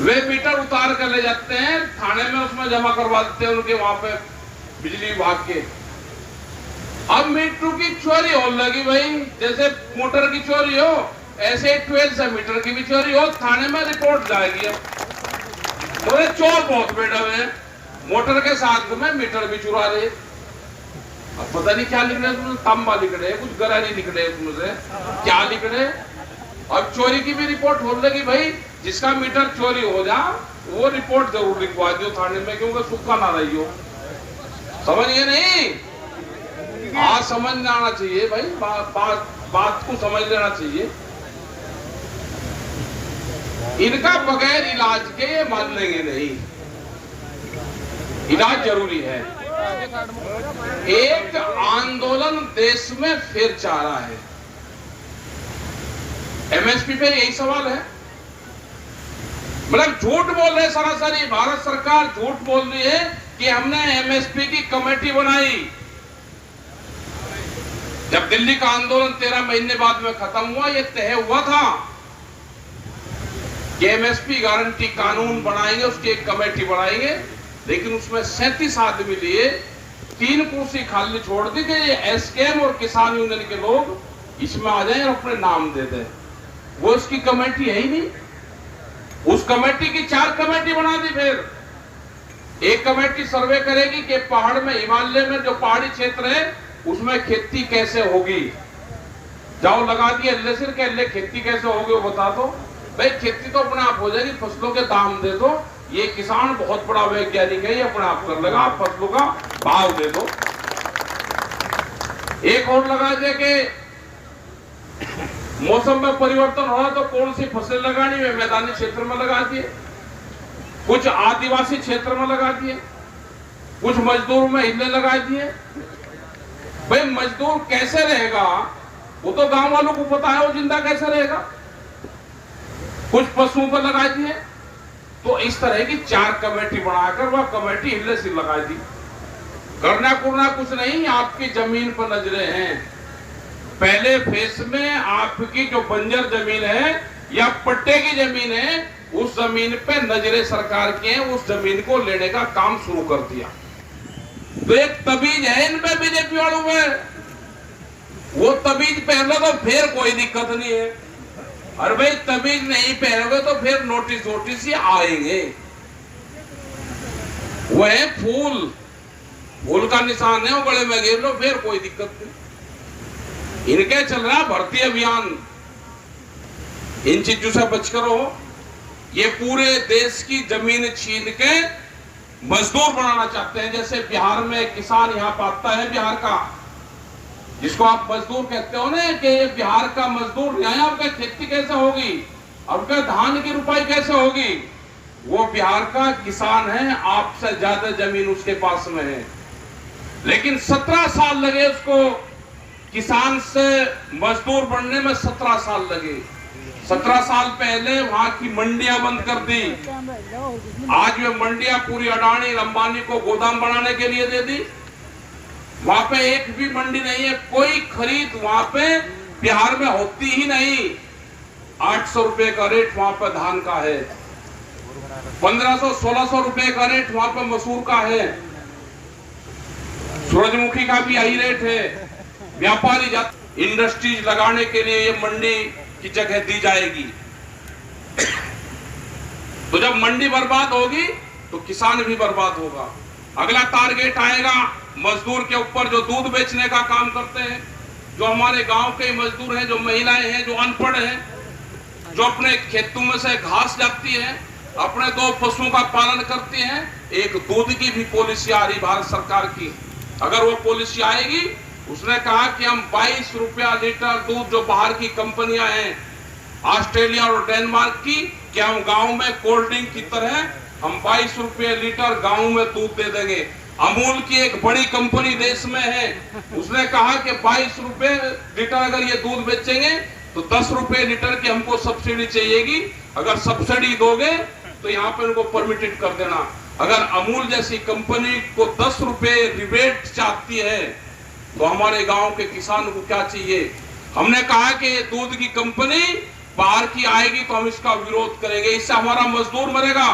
वे metre उतार कर ले जाते हैं थाने में, उसमें जमा करवा देते हैं उनके वहां पे बिजली विभाग के। अब मीटर की चोरी हो लगी भाई, जैसे मोटर की चोरी हो ऐसे 12 से मीटर की भी चोरी हो, थाने में रिपोर्ट जाएगी। अब बोले चोर बहुत बैठे हुए हैं, मोटर के साथ में मीटर भी चुरा रहे। अब पता नहीं क्या लिख रहे हैं, तांबा लिख रहे हैं, कुछ गरा नहीं लिख रहे उसमें से क्या लिख रहे हैं। अब चोरी की भी रिपोर्ट हो लगी भाई, जिसका मीटर चोरी हो जा वो रिपोर्ट जरूर लिखवा दो थाने में, क्योंकि सुखा ना रही हो। समझिए नहीं, आज समझ में आना चाहिए भाई, बात को समझ लेना चाहिए। इनका बगैर इलाज के ये मान लेंगे नहीं, इलाज जरूरी है। एक आंदोलन देश में फिर जा रहा है। एमएसपी पे यही सवाल है, मतलब झूठ बोल रहे सरासरी, भारत सरकार झूठ बोल रही है कि हमने एमएसपी की कमेटी बनाई। जब दिल्ली का आंदोलन 13 महीने बाद में खत्म हुआ, यह तय हुआ था कि एमएसपी गारंटी कानून बनाएंगे, उसकी एक कमेटी बनाएंगे, लेकिन उसमें 37 आदमी लिए 3 कुर्सी खाली छोड़ दी कि ये एसकेएम और किसान यूनियन के लोग इसमें आ जाएं और अपने नाम दे दें। वो उसकी कमेटी है ही नहीं। उस कमेटी की 4 कमेटी बना दी। फिर एक कमेटी सर्वे करेगी कि पहाड़ में, हिमालय में जो पहाड़ी क्षेत्र है उसमें खेती कैसे होगी। जाओ लगा दिए अल्ले सिर के अल्ले, खेती कैसे होगी वो बता दो भाई। खेती तो अपने आप हो जाएगी, फसलों के दाम दे दो। ये किसान बहुत बड़ा वैज्ञानिक है, ये अपने आप कर लगा, फसलों का भाव दे दो। एक और लगा दे कि मौसम में परिवर्तन हो रहा तो कौन सी फसल लगानी है, मैदानी क्षेत्र में लगा दिए, कुछ आदिवासी क्षेत्र में लगा दिए, कुछ मजदूर में हिले लगा दिए। भाई मजदूर कैसे रहेगा वो तो गांव वालों को पता है, वो जिंदा कैसे रहेगा। कुछ पशुओं पर लगा दिए। तो इस तरह की 4 कमेटी बनाकर वह कमेटी हिले से लगा दी। करना कुरना कुछ नहीं, आपकी जमीन पर नजरें हैं। पहले फेस में आपकी जो बंजर जमीन है या पट्टे की जमीन है, उस जमीन पे नजरें सरकार की हैं, उस जमीन को लेने का काम शुरू कर दिया। तो एक तबीज है इनमें बीजेपी वालों में, वो तबीज पहन लो तो फिर कोई दिक्कत नहीं है। और भाई तबीज नहीं पहनोगे तो फिर नोटिस ही आएंगे। वह फूल का निशान है, वो गले में घेर लो, फिर कोई दिक्कत नहीं। इनके चल रहा भर्ती अभियान, इन चीजों से बचकर हो। ये पूरे देश की जमीन छीन के मजदूर बनाना चाहते हैं। जैसे बिहार में किसान यहाँ पाता है, बिहार का जिसको आप मजदूर कहते हो ना, कि ये बिहार का मजदूर यहाँ आपका खेती कैसे होगी, आपका धान की रुपाई कैसे होगी। वो बिहार का किसान है, आपसे ज्यादा जमीन उसके पास में है, लेकिन 17 साल लगे उसको किसान से मजदूर बनने में। 17 साल लगे। 17 साल पहले वहां की मंडियां बंद कर दी। आज वे मंडियां पूरी अडानी अंबानी को गोदाम बनाने के लिए दे दी। वहां पे एक भी मंडी नहीं है, कोई खरीद वहां पे बिहार में होती ही नहीं। 800 रुपए का रेट वहां पे धान का है, 1500-1600 रुपए का रेट वहां पे मसूर का है, सूरजमुखी का भी यही रेट है। व्यापारी इंडस्ट्रीज लगाने के लिए ये मंडी की जगह दी जाएगी। तो जब मंडी बर्बाद होगी तो किसान भी बर्बाद होगा। अगला टारगेट आएगा मजदूर के ऊपर जो दूध बेचने का काम करते हैं, जो हमारे गांव के मजदूर हैं, जो महिलाएं हैं, जो अनपढ़ हैं, जो अपने खेतों में से घास जाती है, अपने 2 पशुओं का पालन करती हैं। एक दूध की भी पॉलिसी आ रही भारत सरकार की। अगर वो पॉलिसी आएगी, उसने कहा कि हम 22 रुपया लीटर दूध, जो बाहर की कंपनियां हैं ऑस्ट्रेलिया और डेनमार्क की, कि हम गांव में कोल्ड ड्रिंक की तरह हम 22 रुपये लीटर गांव में दूध दे देंगे। अमूल की एक बड़ी कंपनी देश में है, उसने कहा कि 22 रुपये लीटर अगर ये दूध बेचेंगे तो 10 रुपये लीटर की हमको सब्सिडी चाहिएगी। अगर सब्सिडी दोगे तो यहाँ पे उनको परमिटेड कर देना। अगर अमूल जैसी कंपनी को 10 रुपये रिबेट चाहती है तो हमारे गांव के किसान को क्या चाहिए। हमने कहा कि दूध की कंपनी बाहर की आएगी तो हम इसका विरोध करेंगे। इससे हमारा मजदूर मरेगा,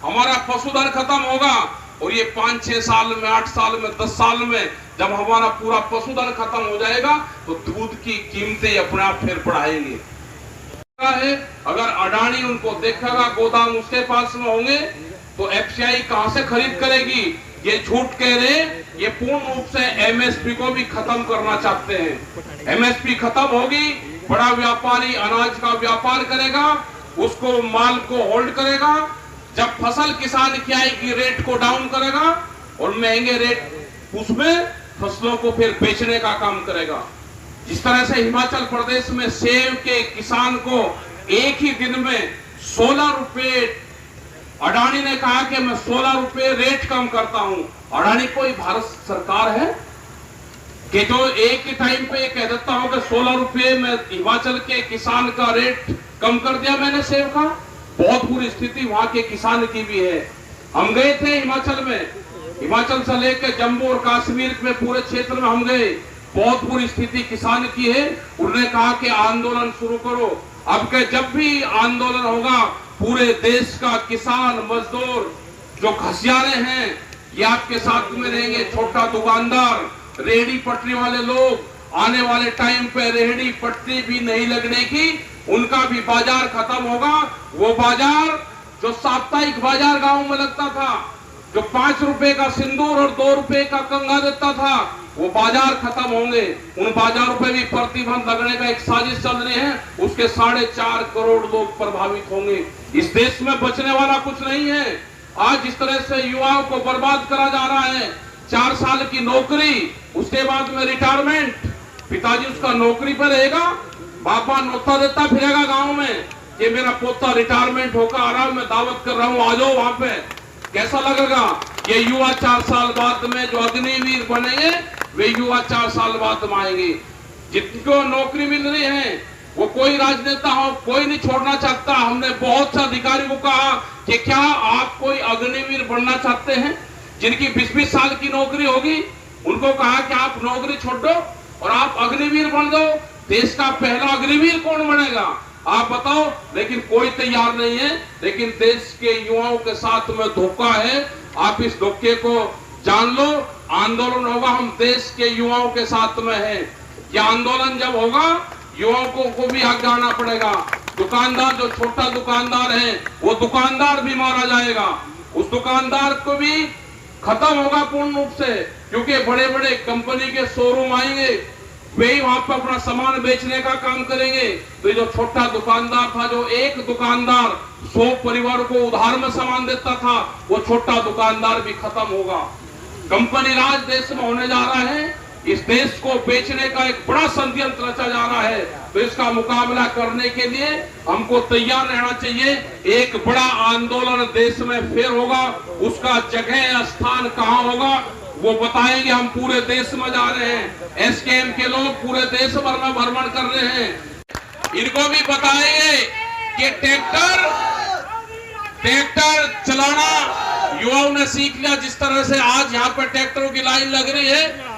हमारा पशुधन खत्म होगा, और ये 5-6 साल में, 8 साल में, 10 साल में जब हमारा पूरा पशुधन खत्म हो जाएगा तो दूध की कीमतें अपने आप फिर बढ़ाएंगे। अगर अडानी उनको देखेगा, गोदाम उसके पास में होंगे, तो एफसीआई कहां से खरीद करेगी? ये झूठ कह रहे, ये पूर्ण रूप से एमएसपी को भी खत्म करना चाहते हैं। एमएसपी खत्म होगी, बड़ा व्यापारी अनाज का व्यापार करेगा, उसको माल को होल्ड करेगा, जब फसल किसान की आएगी रेट को डाउन करेगा और महंगे रेट उसमें फसलों को फिर बेचने का काम करेगा। जिस तरह से हिमाचल प्रदेश में सेब के किसान को एक ही दिन में 16 रुपए, अडानी ने कहा कि मैं 16 रुपए रेट कम करता हूं। अडानी कोई भारत सरकार है कि जो एक ही टाइम पे कह देता हूं कि 16 रुपए में हिमाचल के किसान का रेट कम कर दिया मैंने सेब का। बहुत बुरी स्थिति वहां के किसान की भी है। हम गए थे हिमाचल में, हिमाचल से लेकर जम्मू और कश्मीर में पूरे क्षेत्र में हम गए, बहुत बुरी स्थिति किसान की है। उन्होंने कहा कि आंदोलन शुरू करो। अब के जब भी आंदोलन होगा, पूरे देश का किसान मजदूर जो घसियारे हैं ये आपके साथ में रहेंगे। छोटा दुकानदार, रेहड़ी पटरी वाले लोग, आने वाले टाइम पे रेहड़ी पटरी भी नहीं लगने की, उनका भी बाजार खत्म होगा। वो बाजार जो साप्ताहिक बाजार गांव में लगता था, जो 5 रुपए का सिंदूर और 2 रुपए का कंगा देता था, वो बाजार खत्म होंगे। उन बाजारों पे भी प्रतिबंध लगने का एक साजिश चल रही है, उसके 4.5 करोड़ लोग प्रभावित होंगे। इस देश में बचने वाला कुछ नहीं है। आज जिस तरह से युवाओं को बर्बाद करा जा रहा है, 4 साल की नौकरी, उसके बाद में रिटायरमेंट, पिताजी उसका नौकरी पर रहेगा, बापा नोता देता फिरेगा गांव में कि मेरा पोता रिटायरमेंट होकर आराम में दावत कर रहा हूं, आ जाओ वहां पे। कैसा लगेगा? ये युवा 4 साल बाद में जो अग्निवीर बनेंगे, वे युवा 4 साल बाद में आएंगे। जिनको नौकरी मिल रही है वो कोई राजनेता हो, कोई नहीं छोड़ना चाहता। हमने बहुत से अधिकारी को कहा कि क्या आप कोई अग्निवीर बनना चाहते हैं? जिनकी 20-20 साल की नौकरी होगी, उनको कहा कि आप नौकरी छोड़ दो और आप अग्निवीर बन दो। देश का पहला अग्निवीर कौन बनेगा आप बताओ? लेकिन कोई तैयार नहीं है। लेकिन देश के युवाओं के साथ में धोखा है, आप इस धोखे को जान लो। आंदोलन होगा, हम देश के युवाओं के साथ में हैं। ये आंदोलन जब होगा, युवाओं को भी आगे आना पड़ेगा। दुकानदार, जो छोटा दुकानदार है, वो दुकानदार भी मारा जाएगा। उस दुकानदार को भी खत्म होगा पूर्ण रूप से, क्योंकि बड़े बड़े कंपनी के शोरूम आएंगे, वे ही वहां पर अपना सामान बेचने का काम करेंगे। तो ये जो छोटा दुकानदार था, जो एक दुकानदार 100 परिवार को उधार में सामान देता था, वो छोटा दुकानदार भी खत्म होगा। कंपनी राज देश में होने जा रहा है। इस देश को बेचने का एक बड़ा षड्यंत्र रचा जा रहा है। तो इसका मुकाबला करने के लिए हमको तैयार रहना चाहिए। एक बड़ा आंदोलन देश में फिर होगा, उसका जगह स्थान कहां होगा वो बताएंगे। हम पूरे देश में जा रहे हैं, एसकेएम के लोग पूरे देश भर में भ्रमण कर रहे हैं। इनको भी बताएंगे कि ट्रैक्टर चलाना युवाओं ने सीख लिया। जिस तरह से आज यहाँ पर ट्रैक्टरों की लाइन लग रही है,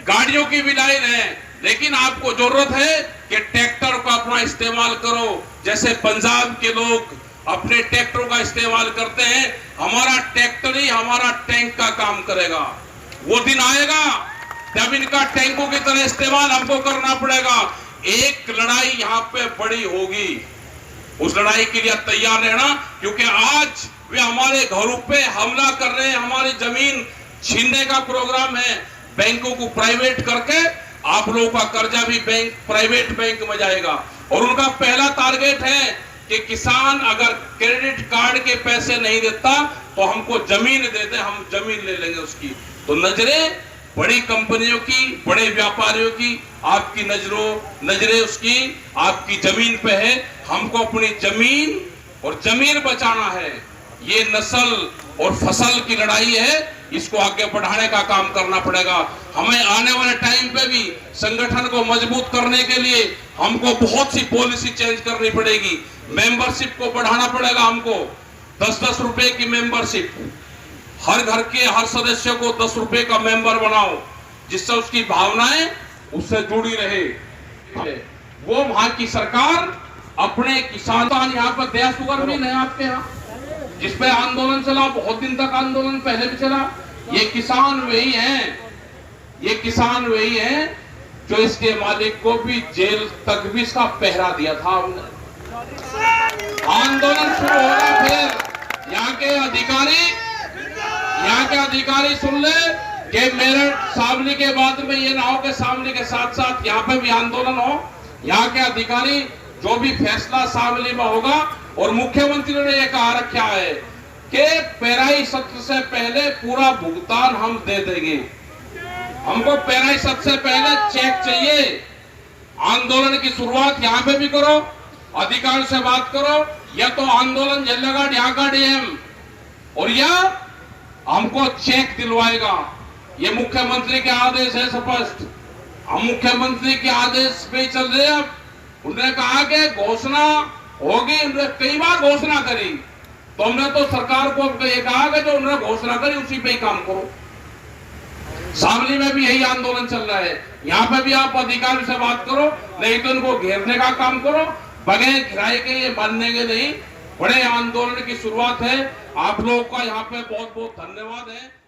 गाड़ियों की भी लाइन है, लेकिन आपको जरूरत है कि ट्रैक्टर का अपना इस्तेमाल करो। जैसे पंजाब के लोग अपने ट्रैक्टरों का इस्तेमाल करते हैं, हमारा ट्रैक्टर ही हमारा टैंक का काम करेगा। वो दिन आएगा जब इनका टैंकों की तरह इस्तेमाल हमको करना पड़ेगा। एक लड़ाई यहाँ पे बड़ी होगी, उस लड़ाई के लिए तैयार रहना, क्योंकि आज वे हमारे घरों पे हमला कर रहे हैं, हमारी जमीन छीनने का प्रोग्राम है। बैंकों को प्राइवेट करके आप लोगों का कर्जा भी बैंक, प्राइवेट बैंक में जाएगा। और उनका पहला टारगेट है कि किसान अगर क्रेडिट कार्ड के पैसे नहीं देता तो हमको जमीन दे दे, हम जमीन ले लेंगे उसकी। तो नजरें बड़ी कंपनियों की, बड़े व्यापारियों की, आपकी नजरें उसकी आपकी जमीन पे है। हमको अपनी जमीन और जमीन बचाना है। ये नस्ल और फसल की लड़ाई है, इसको आगे बढ़ाने का काम करना पड़ेगा। हमें आने वाले टाइम पे भी संगठन को मजबूत करने के लिए हमको बहुत सी पॉलिसी चेंज करनी पड़ेगी। मेंबरशिप को बढ़ाना पड़ेगा हमको। 10-10 रुपए की मेंबरशिप, हर घर के हर सदस्य को 10 रुपए का मेंबर बनाओ, जिससे उसकी भावनाएं उससे जुड़ी रहे। वो वहां की सरकार अपने किसान यहाँ पर दया शुगर मिल है आपके यहाँ, जिसपे आंदोलन चला, बहुत दिन तक आंदोलन पहले भी चला। ये किसान वही हैं, ये किसान वही हैं जो इसके मालिक को भी जेल तक भी इसका पहरा दिया था हमने। आंदोलन शुरू होगा, फिर यहाँ के अधिकारी सुन ले कि मेरठ शामली के बाद में ये ना हो कि शामली के साथ साथ यहाँ पे भी आंदोलन हो। यहाँ के अधिकारी जो भी फैसला शामली में होगा, और मुख्यमंत्री ने यह कहा रखा है कि पेराई सत्र से पहले पूरा भुगतान हम दे देंगे। हमको पेराई सत्र से पहले चेक चाहिए। आंदोलन की शुरुआत यहाँ पे भी करो, अधिकारी से बात करो, या तो आंदोलन झेलेगा यहाँ का डीएम, और या हमको चेक दिलवाएगा। ये मुख्यमंत्री के आदेश है स्पष्ट, हम मुख्यमंत्री के आदेश पे चल रहे हैं। उन्होंने कहा कि घोषणा होगी, उन्होंने कई बार घोषणा करी, तो हमने तो सरकार को ये कहा कि जो उन्होंने घोषणा करी उसी पे ही काम करो। शामली में भी यही आंदोलन चल रहा है, यहाँ पे भी आप अधिकारी से बात करो, नहीं तो इनको घेरने का काम करो। बगैर घिराए के ये मानने के नहीं। बड़े आंदोलन की शुरुआत है। आप लोगों का यहाँ पे बहुत बहुत धन्यवाद है।